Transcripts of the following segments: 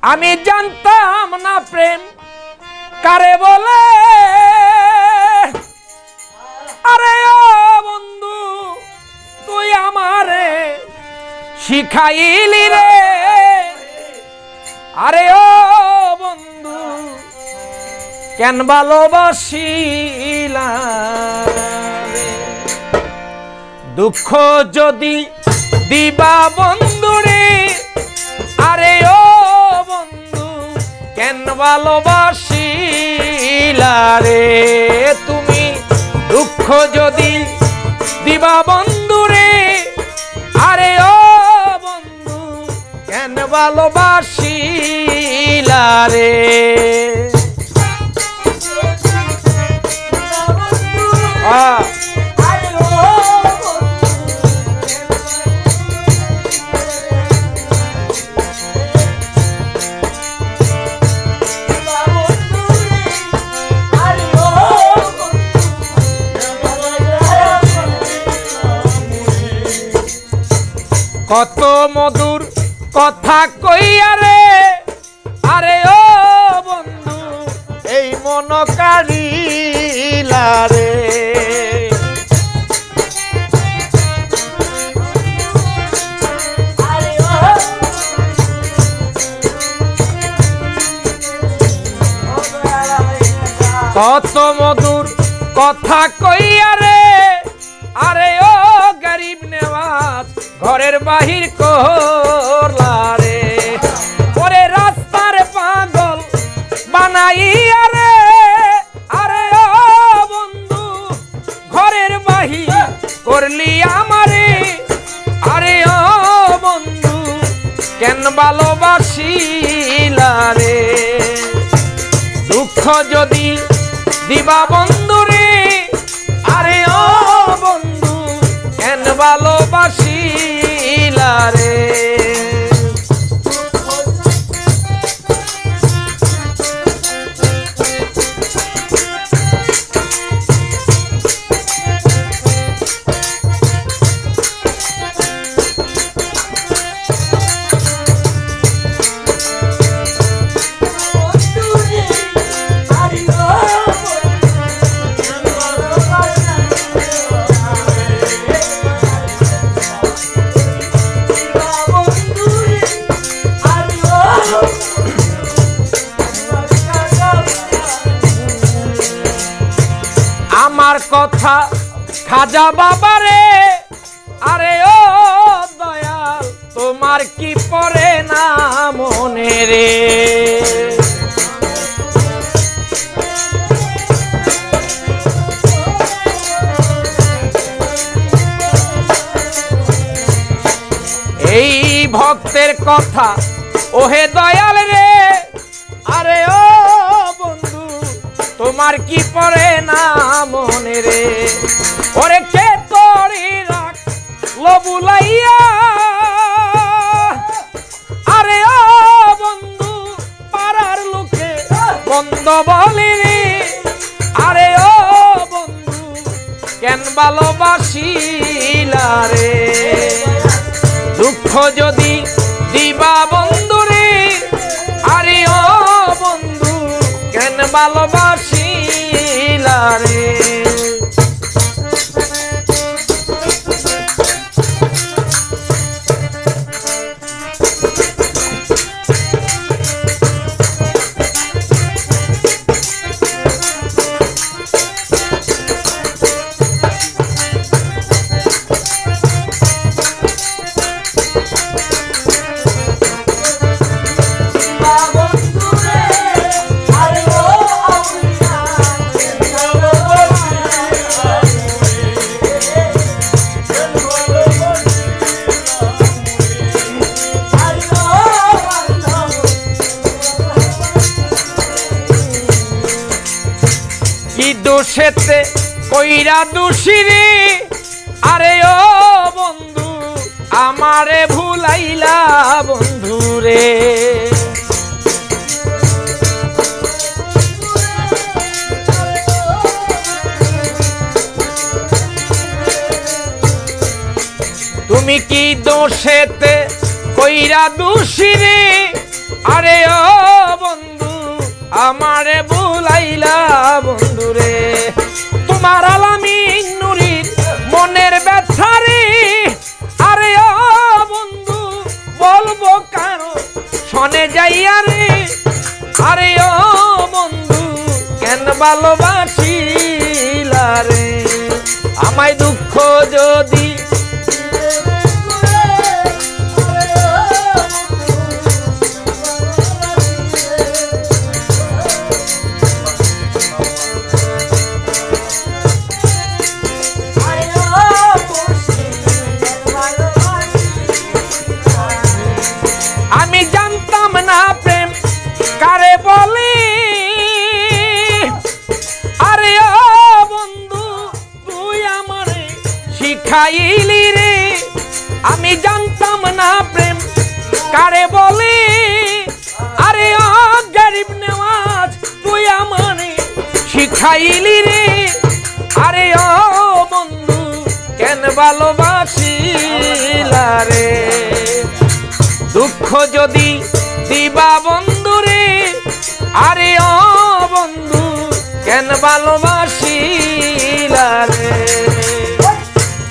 আমি জানতাম না প্রেম কারে বলে, আরে ও বন্ধু তুই আমারে শিখাইলি রে, আরে ও বন্ধু কেন ভালোবাসিলা রে। দুঃখ যদি দিবা বন্ধুরে, আরে ও বন্ধু কেন ভালোবাসিলা রে। তুমি দুঃখ যদি দিবা বন্ধুরে, আরে ও বন্ধু কেন ভালোবাসিলা রে। কত মধুর কথা কইয়া রে, আরে ও বন্ধু এই মন কাড়িলা রে। কত মধুর কথা কইয়া রে, আরে ও গরিব নেওয়াজ ঘরের বাহির করলা রে। ওরে রাস্তার পাগল বানাইয়া রে, আরে ও বন্ধু ঘরের বাহির করলি আমারে, আরে ও বন্ধু কেন ভালোবাসিলা রে। দুঃখ যদি দিবা বন্ধুরে, আরে ও বন্ধু কেন ভালোবাসিলা রে। আমার কথা খাজা বাবারে, আরে ও দয়াল তোমার কি পড়ে না মনে রে। এই ভক্তের কথা ওহে দয়াল রে, আরে ও বন্ধু তোমার কি পড়ে না মনে রে। ওরে কে তোরি রাখ লবুলাইয়া, আরে ও বন্ধু পাড়ার লোকে বন্ধ বলি রে, আরে ও বন্ধু কেন ভালোবাসিলা রে। দুঃখ যদি দিবা বন্ধুরে, আরে ও বন্ধু কেন ভালোবাসিলা রে। দোষেতে কইরা দোষিরে, আরে ও বন্ধু আমারে ভুলাইলা বন্ধু রে। তুমি কি দোষেতে কইরা দোষিরে, আরে ও বন্ধু আমারে ভুলাইলা বন্ধু রে তোমার আলামিন নুরির মনের ব্যথা রে আরে ও বন্ধু বলবো কারো শোনে যাইয়া রে আরে ও বন্ধু কেন ভালোবাসিলা রে আমায় দুঃখ যদি আমি জানতাম না প্রেম কারে বলে আরে ও বন্ধু তুই আমারে শিখাইলি রে আমি জানতাম না প্রেম কারে বলে আরে ও গরিব নেওয়াজ তুই আমারে শিখাইলি রে আরে ও বন্ধু কেন ভালোবাসিলা রে দুঃখ যদি দিবা বন্ধু রে আরে ও বন্ধু কেন ভালোবাসিলা রে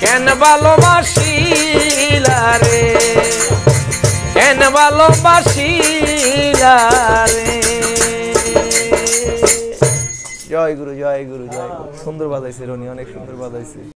কেন ভালোবাসিলা রে কেন ভালোবাসিলা রে জয় গুরু জয় গুরু জয় গুরু সুন্দর বাজাইছে রনি অনেক সুন্দর বাজাইছে